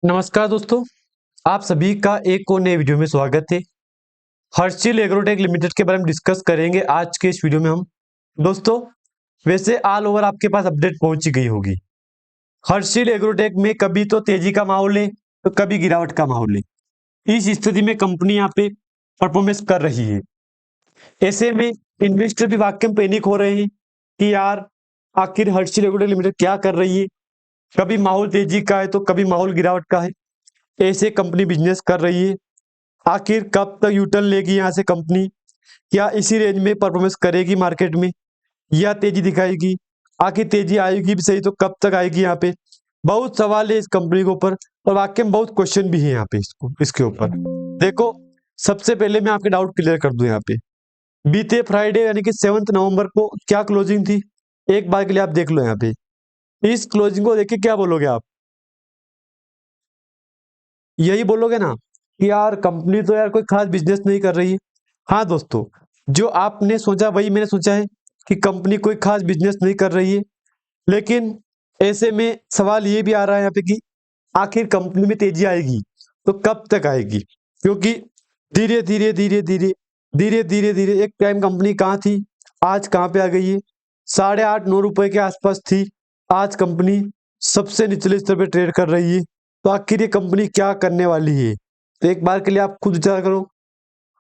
नमस्कार दोस्तों, आप सभी का एक और नए वीडियो में स्वागत है। हर्षिल एग्रोटेक लिमिटेड के बारे में डिस्कस करेंगे आज के इस वीडियो में हम। दोस्तों, वैसे ऑल ओवर आपके पास अपडेट पहुंच गई होगी। हर्षिल एग्रोटेक में कभी तो तेजी का माहौल है तो कभी गिरावट का माहौल है। इस स्थिति में कंपनी यहाँ पे परफॉर्मेंस कर रही है। ऐसे में इन्वेस्टर भी वाकई में पैनिक हो रहे हैं कि यार आखिर हर्षिल एग्रोटेक लिमिटेड क्या कर रही है। कभी माहौल तेजी का है तो कभी माहौल गिरावट का है। ऐसे कंपनी बिजनेस कर रही है। आखिर कब तक यूटर्न लेगी यहाँ से कंपनी? क्या इसी रेंज में परफॉर्मेंस करेगी मार्केट में या तेजी दिखाएगी? आखिर तेजी आएगी भी सही तो कब तक आएगी? यहाँ पे बहुत सवाल है इस कंपनी के ऊपर और वाकई में बहुत क्वेश्चन भी है यहाँ पे इसके ऊपर। देखो, सबसे पहले मैं आपके डाउट क्लियर कर दूं। यहाँ पे बीते फ्राइडे यानी कि 7 नवंबर को क्या क्लोजिंग थी, एक बार के लिए आप देख लो। यहाँ पे इस क्लोजिंग को देख के क्या बोलोगे आप? यही बोलोगे ना कि यार कंपनी तो यार कोई खास बिजनेस नहीं कर रही है। हाँ दोस्तों, जो आपने सोचा वही मैंने सोचा है कि कंपनी कोई खास बिजनेस नहीं कर रही है। लेकिन ऐसे में सवाल ये भी आ रहा है यहाँ पे कि आखिर कंपनी में तेजी आएगी तो कब तक आएगी? क्योंकि धीरे धीरे धीरे धीरे धीरे धीरे धीरे एक टाइम कंपनी कहाँ थी, आज कहाँ पे आ गई है। 8.5-9 रुपए के आसपास थी, आज कंपनी सबसे निचले स्तर पे ट्रेड कर रही है। तो आखिर ये कंपनी क्या करने वाली है? तो एक बार के लिए आप खुद विचार करो,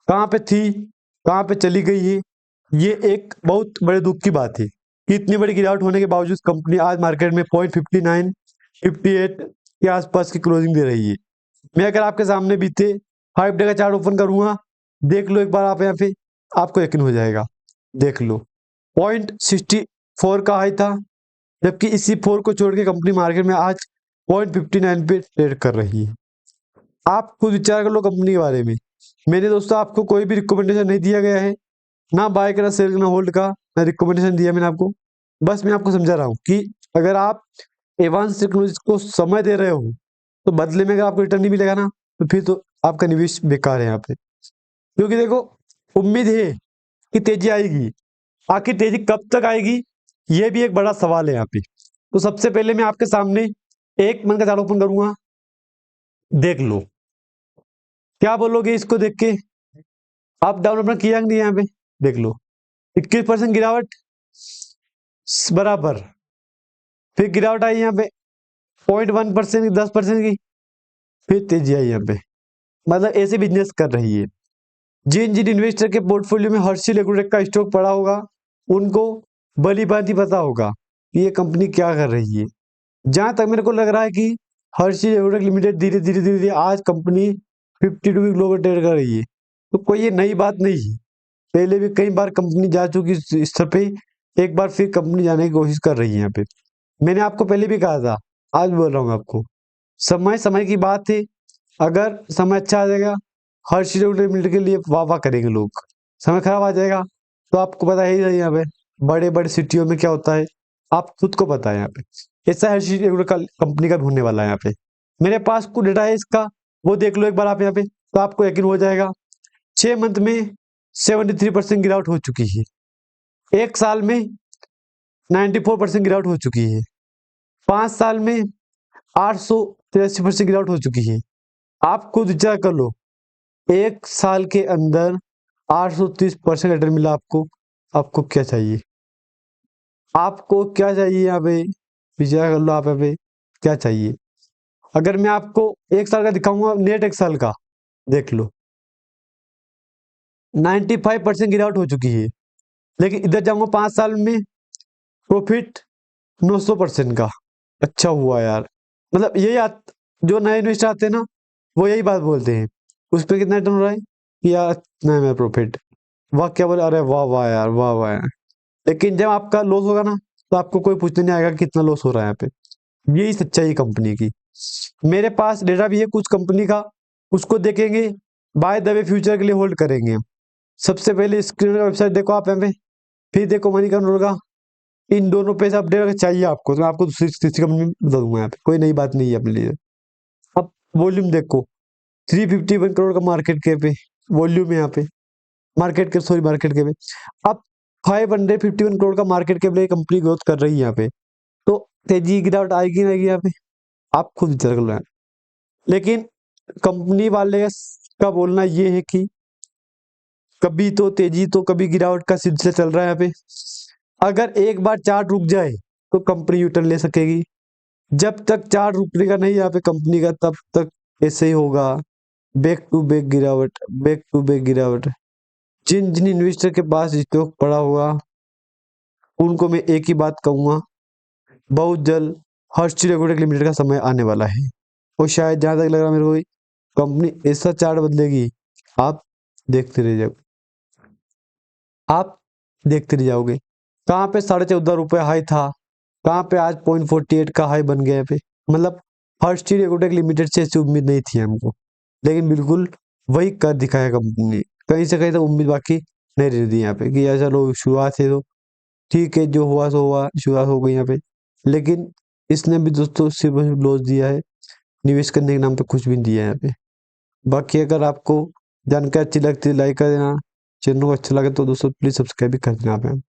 कहाँ पे थी, कहाँ पे चली गई है। ये एक बहुत बड़े दुख की बात है कि इतनी बड़ी गिरावट होने के बावजूद कंपनी आज मार्केट में 0.59 58 के आसपास की क्लोजिंग दे रही है। मैं अगर आपके सामने बीते 5 डे का चार्ट ओपन करूंगा, देख लो एक बार आप यहाँ पे, आपको यकीन हो जाएगा। देख लो, 0.64 का हाई था, जबकि इसी 4 को छोड़ के कंपनी मार्केट में आज 0.59 पे ट्रेड कर रही है। आप खुद विचार कर लो कंपनी के बारे में। मैंने दोस्तों आपको कोई भी रिकमेंडेशन नहीं दिया गया है, ना बाय करना, सेल करना, होल्ड का ना रिकमेंडेशन दिया मैंने आपको। बस मैं आपको समझा रहा हूँ कि अगर आप एडवांस टेक्नोलॉजी को समय दे रहे हो तो बदले में अगर आपको रिटर्न नहीं मिलेगा ना, तो फिर तो आपका निवेश बेकार है यहाँ पे। क्योंकि देखो, उम्मीद है कि तेजी आएगी। आखिर तेजी कब तक आएगी, ये भी एक बड़ा सवाल है यहाँ पे। तो सबसे पहले मैं आपके सामने एक मन का चार्ट ओपन करूंगा, देख लो क्या बोलोगे इसको देख के। अप डाउन अपना किया नहीं यहाँ पे, देख लो 21% गिरावट बराबर। फिर गिरावट आई यहाँ पे 0.1% की, 10% की, फिर तेजी आई यहाँ पे। मतलब ऐसे बिजनेस कर रही है। जिन जिन इन्वेस्टर के पोर्टफोलियो में हर्षिल एग्रोटेक का स्टॉक पड़ा होगा, उनको भली भांति पता होगा कि ये कंपनी क्या कर रही है। जहां तक मेरे को लग रहा है कि हर्षिल एग्रोटेक लिमिटेड धीरे धीरे धीरे धीरे आज कंपनी 52 वीक ग्लोबल ट्रेड कर रही है। तो कोई ये नई बात नहीं है, पहले भी कई बार कंपनी जा चुकी इस स्तर पे, एक बार फिर कंपनी जाने की कोशिश कर रही है यहाँ पे। मैंने आपको पहले भी कहा था, आज बोल रहा हूँ आपको, समय समय की बात है। अगर समय अच्छा आ जाएगा, हर चीज मिनट के लिए वाह वाह करेंगे लोग। समय खराब आ जाएगा तो आपको पता है ही यहाँ पे बड़े बड़े सिटियों में क्या होता है, आप खुद को पता है। यहाँ पे ऐसा हर चीज कंपनी का भी होने वाला है। यहाँ पे मेरे पास कुछ डेटा है इसका, वो देख लो एक बार आप यहाँ पे, तो आपको यकीन हो जाएगा। 6 मंथ में 73% गिरावट हो चुकी है, एक साल में 94% गिरावट हो चुकी है, 5 साल में 883% गिरावट हो चुकी है। आप खुद विचार कर लो, एक साल के अंदर 830% रिटर्न मिला आपको। आपको क्या चाहिए? आपको क्या चाहिए यहाँ पे? विचार कर लो आप यहाँ पे क्या चाहिए। अगर मैं आपको एक साल का दिखाऊंगा, नेट एक साल का देख लो, 95% गिरावट हो चुकी है। लेकिन इधर जाऊंगा 5 साल में, प्रॉफिट 900% का। अच्छा हुआ यार। मतलब जो नए इन्वेस्टर आते हैं ना, वो यही बात बोलते हैं, उस पर कितना रिटर्न हो रहा है कि यार नहीं मैं प्रॉफिट, वाह क्या बोले, अरे वाह वाह यार, वाह वाह यार। लेकिन जब आपका लॉस होगा ना, तो आपको कोई पूछने नहीं आएगा कि कितना लॉस हो रहा है यहाँ पे। यही सच्चाई कंपनी की। मेरे पास डेटा भी है कुछ कंपनी का, उसको देखेंगे, बाय द वे फ्यूचर के लिए होल्ड करेंगे। सबसे पहले स्क्रीन का वेबसाइट देखो आप यहाँ पे, फिर देखो मनी कंट्रोल का। इन दोनों पे से अपडेट अगर चाहिए आपको तो मैं आपको दूसरी तीसरी कंपनी बता दूंगा। यहाँ पे कोई नई बात नहीं है अपने लिए। अब वॉल्यूम देखो, 351 करोड़ का मार्केट कैप है, वॉल्यूम है यहाँ पे, मार्केट कैप है। अब 551 करोड़ का मार्केट कैप लेके कंपनी ग्रोथ कर रही है यहाँ पे। तो तेजी गिरावट आएगी ना आएगी यहाँ पे, आप खुद विचार कर लो यार। लेकिन कंपनी वाले का बोलना ये है कि कभी तो तेजी तो कभी गिरावट का सिलसिला चल रहा है यहाँ पे। अगर एक बार चार्ट रुक जाए तो कंपनी यूटर्न ले सकेगी। जब तक चार्ट रुकने का नहीं यहाँ पे कंपनी का, तब तक ऐसे ही होगा, बैक टू बैक गिरावट, बैक टू बैक गिरावट। जिन जिन इन्वेस्टर के पास स्टॉक पड़ा होगा उनको मैं एक ही बात कहूंगा, बहुत जल्द हर्ष रेगोटेक लिमिटेड का समय आने वाला है। और शायद जहां तक लग रहा है मेरे को, कंपनी ऐसा चार्ट बदलेगी, आप देखते रह जाओ, आप देखते रह जाओगे। कहाँ पे 14.5 रुपये हाई था, कहाँ पे आज 0.48 का हाई बन गया पे। मतलब हर्ष रेगोटेक लिमिटेड से ऐसी उम्मीद नहीं थी हमको, लेकिन बिल्कुल वही कर दिखाया कंपनी ने। कहीं से कहीं तो उम्मीद बाकी नहीं रह दी यहाँ पे कि यार चलो शुरुआत है तो ठीक है, जो हुआ सो हुआ, शुरुआत हो गई यहाँ पे। लेकिन इसने भी दोस्तों सिर्फ लॉस दिया है, निवेश करने के नाम पे कुछ भी नहीं दिया है यहाँ पे। बाकी अगर आपको जानकारी अच्छी लगती है लाइक कर देना, चैनल को अच्छा लगे तो दोस्तों प्लीज सब्सक्राइब भी कर देना आप।